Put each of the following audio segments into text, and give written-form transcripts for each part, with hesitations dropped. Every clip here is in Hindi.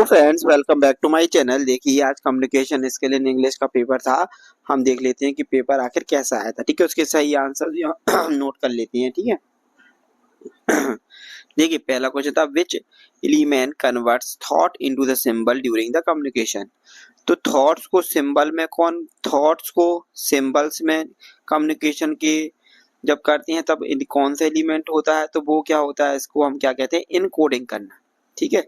Friends, welcome back to my channel. देखिए, आज कम्युनिकेशन स्किल इन इंग्लिश का पेपर था। हम देख लेते हैं कि पेपर आखिर कैसा आया था। ठीक है, उसके सही आंसर नोट कर लेते हैं। ठीक है। देखिए, पहला क्वेश्चन था which element converts thought into the symbol during the communication. तो थॉट्स को सिंबल में थॉट्स को सिंबल्स में कम्युनिकेशन के जब करते हैं तब कौन सा एलिमेंट होता है, तो वो क्या होता है, इसको हम क्या कहते हैं, इनकोडिंग करना। ठीक है।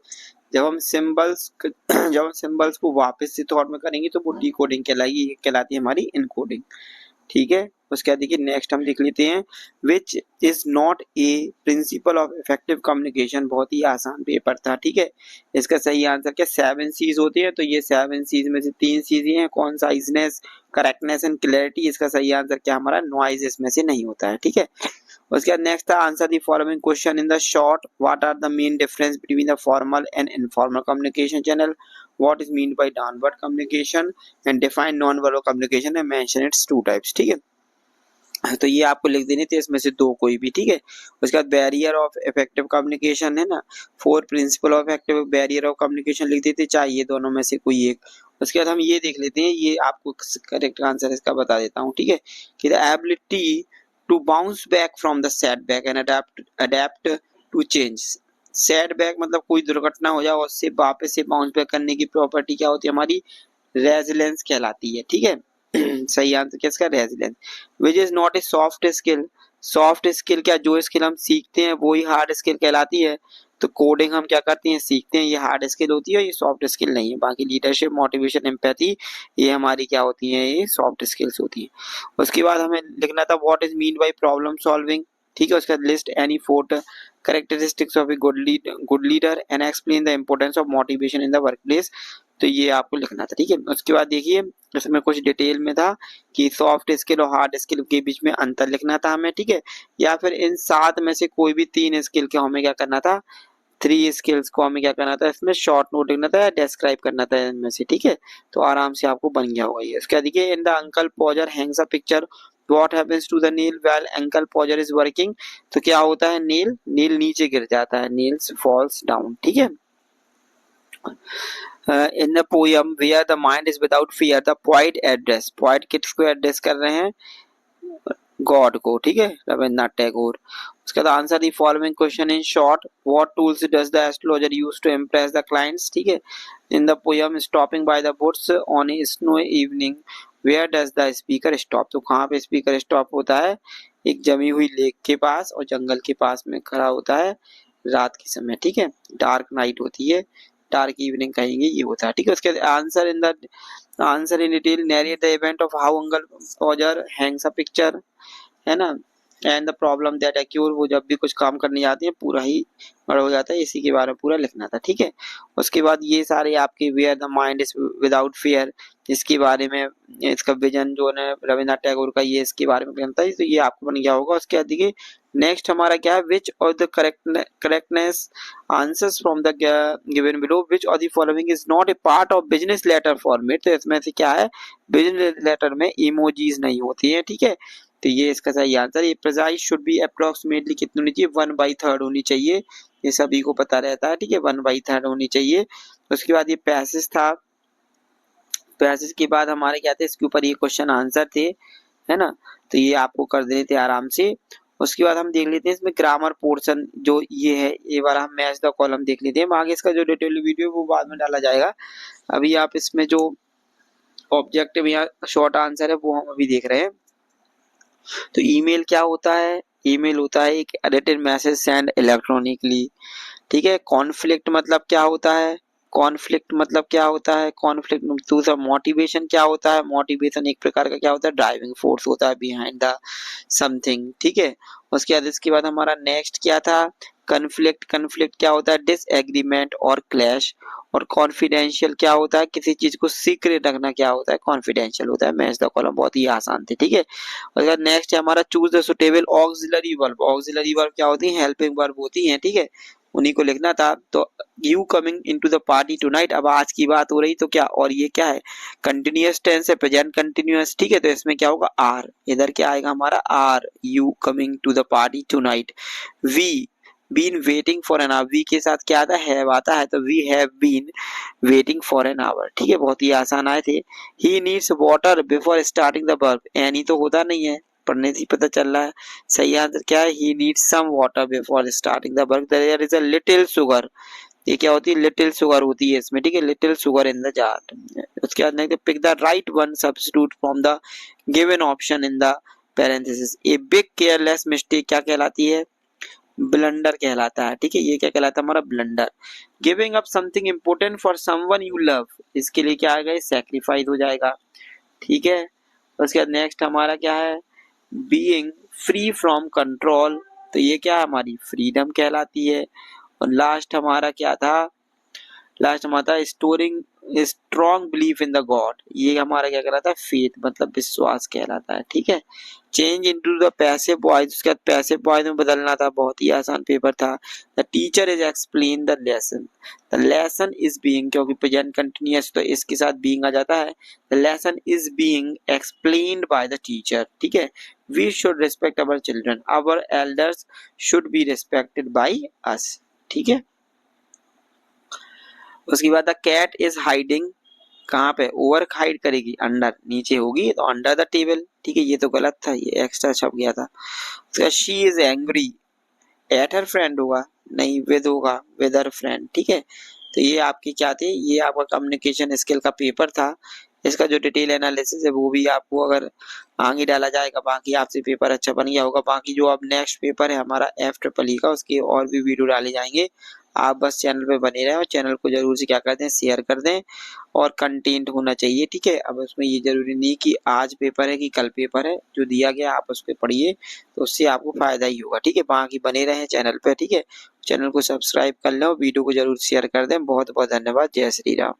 जब हम सिंबल्स को वापस से थॉट में करेंगे तो वो डिकोडिंग कहलाती है हमारी इनकोडिंग। ठीक है। उसके बाद देखिए नेक्स्ट हम देख लेते हैं which is not A principle of effective communication. बहुत ही आसान पेपर था। ठीक है। इसका सही आंसर क्या, 7 सीज होती है, तो ये 7 सीज में से 3 सीज हैं, कॉन्साइजनेस, करेक्टनेस एंड क्लैरिटी। इसका सही आंसर क्या हमारा नॉइज इसमें से नहीं होता है। ठीक है। उसके बाद नेक्स्ट था answer the following question in the short. What are the main difference between the formal and informal communication channel. What is mean by downward communication and define non verbal communication and mention its 2 types. ठीक है। तो ये आपको लिख देने थे, इसमें से 2 कोई भी। ठीक है। उसके बाद बैरियर ऑफ इफेक्टिव कम्युनिकेशन है ना, 4 principle of effective barrier of communication लिख देते, चाहिए दोनों में से कोई एक। उसके बाद हम ये देख लेते हैं, ये आपको करेक्ट आंसर इसका बता देता हूँ। ठीक है, कि the ability to bounce back from the setback and adapt to change. Setback मतलब कोई दुर्घटना हो जाए और उससे वापस से बाउंस बैक करने की प्रॉपर्टी क्या होती है हमारी, रेजिलेंस कहलाती है। ठीक है। सही आंसर क्या इसका, resilience. Which is not A soft skill. Soft skill क्या, जो स्किल हम सीखते हैं वो ही हार्ड स्किल कहलाती है। तो कोडिंग हम क्या करते हैं, सीखते हैं, ये हार्ड स्किल होती है, ये सॉफ्ट स्किल नहीं है। बाकी लीडरशिप, मोटिवेशन, एम्पैथी, ये हमारी क्या होती है, ये सॉफ्ट स्किल्स होती है। उसके बाद हमें लिखना था what is mean bye problem solving. ठीक है। उसके बाद list any 4 characteristics of a good leader and explain the importance of motivation in the workplace. तो ये आपको लिखना था। ठीक है। उसके बाद देखिए इसमें कुछ डिटेल में था कि सॉफ्ट स्किल और हार्ड स्किल के बीच में अंतर लिखना था हमें। ठीक है। या फिर इन 7 में से कोई भी 3 स्किल के हमें क्या करना था, 3 स्किल्स को हमें क्या करना था, इसमें शॉर्ट नोट लिखना था या डिस्क्राइब करना था इनमें से। ठीक है। तो आराम से आपको बन गया होगा ये। उसके बाद देखिए in the uncle Podger hangs a picture. What happens to the nail while uncle Podger is working. तो क्या होता है, नील नीचे गिर जाता है, नील्स फॉल्स डाउन। ठीक है। In the poem where the mind is without fear, the poet किसको एड्रेस कर रहे हैं, गॉड को। ठीक है, रविन्द्रनाथ टैगोर। उसका answer the following question in short. What tools does the astrologer use to impress the clients. ठीक है। In the poem stopping by the woods on a snow evening where does the speaker stop. तो कहाँ पे स्पीकर स्टॉप होता है, एक जमी हुई लेक के पास और जंगल के पास में खड़ा होता है रात के समय। ठीक है, डार्क नाइट होती है, डार्क इवनिंग कहेंगे, ये होता है। ठीक है। उसके answer in detail narrate the event of how uncle Podger hangs a picture, है ना, and the problem that occur. वो जब भी कुछ काम करने जाती है पूरा ही बड़ा हो जाता है, इसी के बारे में पूरा लिखना था। ठीक है। उसके बाद ये सारे आपके where the mind is without fear, इसके बारे में, इसका विजन जो है रविन्द्रनाथ टैगोर का, ये इसके बारे में लिखना था। तो ये आपको बन गया होगा। उसके बाद देखिए नेक्स्ट हमारा क्या है, which of the correctness answers from the given below, which of the following is not a part of business letter format. तो इसमें से क्या है, बिजनेस लेटर में इमोजीज नहीं होती है। ठीक है। तो ये इसका सही आंसर। ये प्रिसाइज शुड बी अप्रोक्सीमेटली कितनी होनी चाहिए, 1/3 होनी चाहिए, ये सभी को पता रहता है। ठीक है, 1/3 होनी चाहिए। उसके बाद ये पैसेज था, पैसेज के बाद हमारे क्या थे, इसके ऊपर ये क्वेश्चन आंसर थे, है ना, तो ये आपको कर देने थे आराम से। उसके बाद हम देख लेते हैं इसमें ग्रामर पोर्शन जो ये है, ये वाला हम मैच द कॉलम देख लेते हैं। आगे इसका जो डिटेल वीडियो वो बाद में डाला जाएगा। अभी आप इसमें जो ऑब्जेक्टिव या शॉर्ट आंसर है वो हम अभी देख रहे हैं। तो ईमेल क्या होता है, ईमेल होता है एक एडिटेड मैसेज सेंड इलेक्ट्रॉनिकली। ठीक है। कॉन्फ्लिक्ट मतलब क्या होता है, कॉन्फ्लिक्ट मतलब क्या होता है, कॉन्फ्लिक्ट। दूसरा मोटिवेशन क्या होता है, मोटिवेशन एक प्रकार का क्या होता है, ड्राइविंग फोर्स होता है बिहाइंड द समथिंग। ठीक है। उसके बाद हमारा नेक्स्ट क्या था, कन्फ्लिक्ट। कन्फ्लिक्ट क्या होता है, डिसएग्रीमेंट और क्लैश। और कॉन्फिडेंशियल क्या होता है, किसी चीज को सीक्रेट रखना क्या होता है, कॉन्फिडेंशियल होता है। मैच द कॉलम बहुत ही आसान थे। ठीक है। और नेक्स्ट है हमारा choose the suitable auxiliary verb. Auxiliary verb क्या होती है, हेल्पिंग वर्ब होती है। ठीक है, उन्हीं को लिखना था। तो you coming into the party tonight, अब आज की बात हो रही तो क्या, और ये क्या है, कंटिन्यूअस टेंस है, प्रेजेंट कंटिन्यूअस। ठीक है, तो इसमें क्या होगा, आर, इधर क्या आएगा हमारा are, you coming to the party tonight. We, been waiting for an hour, we के साथ क्या आता है, हैव आता है, तो we have been waiting for an hour. ठीक है, बहुत ही आसान आए थे। He needs water before starting the work, any तो होता नहीं है, पढ़ने से पता चल रहा है। सही आंसर क्या है, he needs some water before starting the work, there is a little sugar, ये क्या होती है, लिटिल शुगर होती है इसमें। ठीक है, little sugar in the jar. उसके बाद next, pick the right one substitute from the given option in the parenthesis. A big careless mistake क्या कहलाती है, ब्लंडर कहलाता है। ठीक है, ये क्या कहलाता है हमारा, blunder. Giving up something important for someone you love, इसके लिए क्या आएगा, सैक्रिफाइस हो जाएगा। ठीक है, उसके बाद नेक्स्ट हमारा क्या है, बीइंग फ्री फ्रॉम कंट्रोल, तो ये क्या है, हमारी फ्रीडम कहलाती है। और लास्ट हमारा क्या था, लास्ट हमारा था storing strong belief in the God, ये हमारा क्या कहलाता है, फेथ मतलब विश्वास कहलाता है। ठीक है, change into the passive voice, उसके बाद पैसिव वॉइस में बदलना था, बहुत ही आसान पेपर था। The teacher is explain the lesson, the lesson is being, क्योंकि प्रेजेंट कंटिन्यूअस तो इसके साथ बीइंग आ जाता है, the lesson is being explained by the teacher. ठीक है, we should respect our children, our elders should be respected by us. ठीक है, उसके बाद द कैट इज हाइडिंग, कहाँ पे, ओवर हाइड करेगी, अंडर, नीचे होगी तो अंडर द टेबल। ठीक है, ये तो गलत था, ये एक्स्ट्रा छप गया था। उसके बाद she is angry at her friend होगा, नहीं विद होगा, विद हर फ्रेंड। ठीक है, तो ये आपकी क्या थी, ये आपका कम्युनिकेशन स्किल का पेपर था। इसका जो डिटेल एनालिसिस है वो भी आपको अगर आगे डाला जाएगा, बाकी आपसे पेपर अच्छा बन गया होगा। बाकी जो अब नेक्स्ट पेपर है हमारा FEEE का, उसके और भी वीडियो डाले जाएंगे। आप बस चैनल पे बने रहें और चैनल को जरूर से क्या कर दें, शेयर कर दें, और कंटेंट होना चाहिए। ठीक है, अब उसमें ये जरूरी नहीं कि आज पेपर है कि कल पेपर है, जो दिया गया आप उस पर पढ़िए, तो उससे आपको फायदा ही होगा। ठीक है, बाकी बने रहें चैनल पे। ठीक है, चैनल को सब्सक्राइब कर लें और वीडियो को जरूर शेयर कर दें। बहुत बहुत धन्यवाद। जय श्री राम।